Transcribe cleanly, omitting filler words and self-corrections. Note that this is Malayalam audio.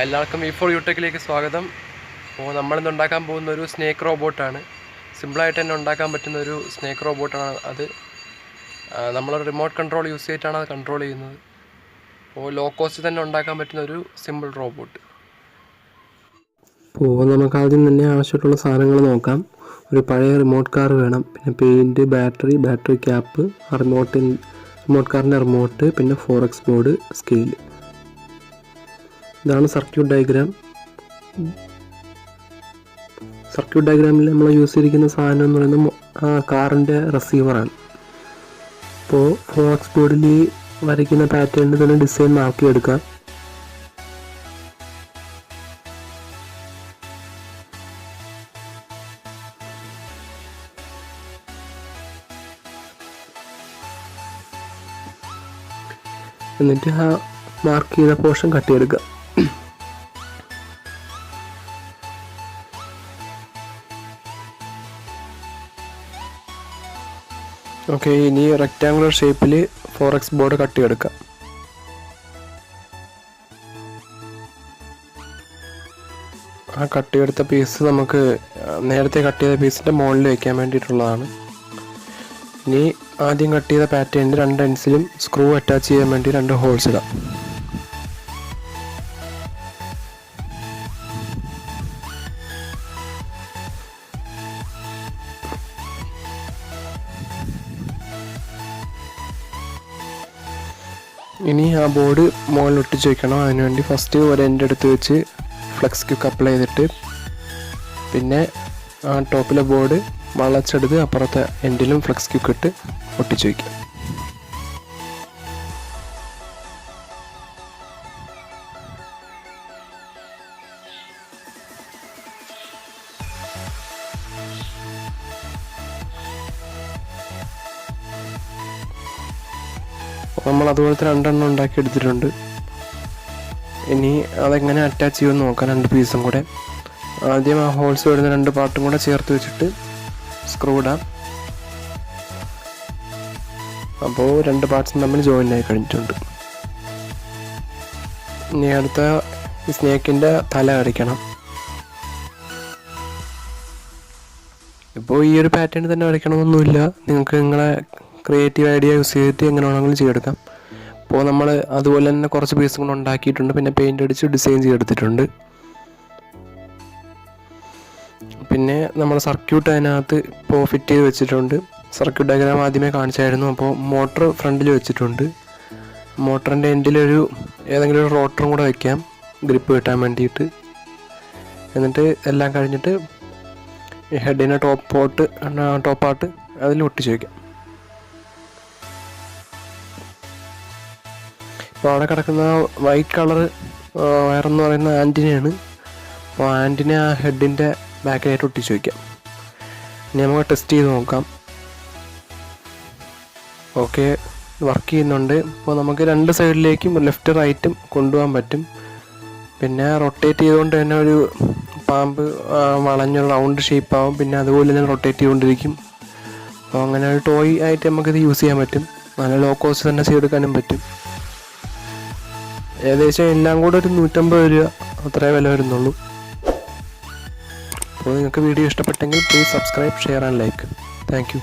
എല്ലാവർക്കും E4 യൂടെക്കിലേക്ക് സ്വാഗതം. അപ്പോൾ നമ്മളിന്ന് ഉണ്ടാക്കാൻ പോകുന്ന ഒരു സ്നേക്ക് റോബോട്ടാണ്. സിമ്പിളായിട്ട് തന്നെ ഉണ്ടാക്കാൻ പറ്റുന്ന ഒരു സ്നേക്ക് റോബോട്ടാണ് അത്. നമ്മൾ റിമോട്ട് കൺട്രോൾ യൂസ് ചെയ്തിട്ടാണ് അത് കൺട്രോൾ ചെയ്യുന്നത്. അപ്പോൾ ലോ കോസ്റ്റ് തന്നെ ഉണ്ടാക്കാൻ പറ്റുന്ന ഒരു സിമ്പിൾ റോബോട്ട്. അപ്പോൾ നമുക്ക് ആദ്യം തന്നെ ആവശ്യമായിട്ടുള്ള സാധനങ്ങൾ നോക്കാം. ഒരു പഴയ റിമോട്ട് കാർ വേണം, പിന്നെ പെയിൻറ്റ്, ബാറ്ററി ക്യാപ്പ്, റിമോട്ട് കാറിൻ്റെ റിമോട്ട്, പിന്നെ 4x ബോർഡ്, സ്കെയിൽ. ഇതാണ് സർക്യൂട്ട് ഡയഗ്രാം. സർക്യൂട്ട് ഡയഗ്രാമിൽ നമ്മൾ യൂസ് ചെയ്തിരിക്കുന്ന സാധനം എന്ന് പറയുന്നത് കാറിൻ്റെ റിസീവറാണ്. അപ്പോൾ 4x ബോർഡിൽ വരയ്ക്കുന്ന പാറ്റേണിൽ തന്നെ ഡിസൈൻ മാർക്കിയെടുക്കാം. എന്നിട്ട് ആ മാർക്ക് ചെയ്ത പോർഷൻ കട്ട് ചെയ്തെടുക്കുക. ഓക്കെ, ഇനി റെക്റ്റാങ്കുലർ ഷേപ്പിൽ 4x ബോർഡ് കട്ട് ചെയ്തെടുക്കാം. ആ കട്ട് ചെയ്തെടുത്ത പീസ് നമുക്ക് നേരത്തെ കട്ട് ചെയ്ത പീസിൻ്റെ മുകളിൽ വയ്ക്കാൻ വേണ്ടിയിട്ടുള്ളതാണ്. ഇനി ആദ്യം കട്ട് ചെയ്ത പാറ്റേണിൽ രണ്ട് എൻഡ്സിലും സ്ക്രൂ അറ്റാച്ച് ചെയ്യാൻ വേണ്ടി 2 ഹോൾസ് ഇടാം. ഇനി ആ ബോർഡ് മുകളിൽ ഒട്ടിച്ച് വയ്ക്കണം. അതിനുവേണ്ടി ഫസ്റ്റ് ഒരു എൻഡ് എടുത്ത് വെച്ച് ഫ്ലെക്സ് ക്യൂക്ക് അപ്ലൈ ചെയ്തിട്ട് പിന്നെ ആ ടോപ്പിലെ ബോർഡ് വളച്ചെടുത്ത് അപ്പുറത്തെ എൻഡിലും ഫ്ലെക്സ് ക്യൂക്ക് ഇട്ട് ഒട്ടിച്ച് വയ്ക്കാം. നമ്മൾ അതുപോലത്തെ 2 എണ്ണം ഉണ്ടാക്കി എടുത്തിട്ടുണ്ട്. ഇനി അതെങ്ങനെ അറ്റാച്ച് ചെയ്യുമെന്ന് നോക്കാം. 2 പീസും കൂടെ ആദ്യം ആ ഹോൾസ് വരുന്ന 2 പാർട്ടും കൂടെ ചേർത്ത് വെച്ചിട്ട് സ്ക്രൂ ഇടാം. അപ്പോൾ 2 പാർട്സും തമ്മിൽ ജോയിൻ ആയി കഴിഞ്ഞിട്ടുണ്ട്. ഇനി അടുത്ത ഈ സ്നേക്കിൻ്റെ തല അടിക്കണം. ഇപ്പോൾ ഈ ഒരു പാറ്റേൺ തന്നെ വരയ്ക്കണമെന്നൊന്നുമില്ല, നിങ്ങൾക്ക് നിങ്ങളെ ക്രിയേറ്റീവ് ഐഡിയ യൂസ് ചെയ്തിട്ട് എങ്ങനെ വേണമെങ്കിലും ചെയ്തെടുക്കാം. അപ്പോൾ നമ്മൾ അതുപോലെ തന്നെ കുറച്ച് പീസ് കൊണ്ട് ഉണ്ടാക്കിയിട്ടുണ്ട്. പിന്നെ പെയിൻ്റ് അടിച്ച് ഡിസൈൻ ചെയ്തെടുത്തിട്ടുണ്ട്. പിന്നെ നമ്മൾ സർക്യൂട്ട് അതിനകത്ത് ഇപ്പോൾ ഫിറ്റ് ചെയ്ത് വെച്ചിട്ടുണ്ട്. സർക്യൂട്ട് ഡയഗ്രാം ആദ്യമേ കാണിച്ചായിരുന്നു. അപ്പോൾ മോട്ടർ ഫ്രണ്ടിൽ വെച്ചിട്ടുണ്ട്. മോട്ടറിൻ്റെ എൻഡിലൊരു ഏതെങ്കിലും ഒരു റോട്ടറും കൂടെ വയ്ക്കാം, ഗ്രിപ്പ് കിട്ടാൻ വേണ്ടിയിട്ട്. എന്നിട്ട് എല്ലാം കഴിഞ്ഞിട്ട് ഹെഡിനെ ടോപ്പ് പാർട്ട് അതിൽ ഒട്ടിച്ച് വയ്ക്കാം. അപ്പോൾ അവിടെ കിടക്കുന്ന വൈറ്റ് കളർ വയറെന്ന് പറയുന്ന ആൻറ്റിനയാണ്. അപ്പോൾ ആൻറ്റിനെ ആ ഹെഡിൻ്റെ ബാക്കിലായിട്ട് ഒട്ടിച്ച് വയ്ക്കാം. ഇനി നമുക്ക് ടെസ്റ്റ് ചെയ്ത് നോക്കാം. ഓക്കെ, വർക്ക് ചെയ്യുന്നുണ്ട്. അപ്പോൾ നമുക്ക് 2 സൈഡിലേക്കും ലെഫ്റ്റ് റൈറ്റും കൊണ്ടുപോകാൻ പറ്റും. പിന്നെ റൊട്ടേറ്റ് ചെയ്തുകൊണ്ട് തന്നെ ഒരു പാമ്പ് വളഞ്ഞൊരു റൗണ്ട് ഷേപ്പാവും. പിന്നെ അതുപോലെ തന്നെ റൊട്ടേറ്റ് ചെയ്തുകൊണ്ടിരിക്കും. അപ്പോൾ അങ്ങനെ ഒരു ടോയ് ആയിട്ട് നമുക്കിത് യൂസ് ചെയ്യാൻ പറ്റും. നല്ല ലോ കോസ്റ്റ് തന്നെ ചെയ്തെടുക്കാനും പറ്റും. ഏകദേശം എല്ലാം കൂടെ ഒരു 150 രൂപ അത്രേ വില വരുന്നുള്ളൂ. അപ്പോൾ നിങ്ങൾക്ക് വീഡിയോ ഇഷ്ടപ്പെട്ടെങ്കിൽ please subscribe, share and like. Thank you.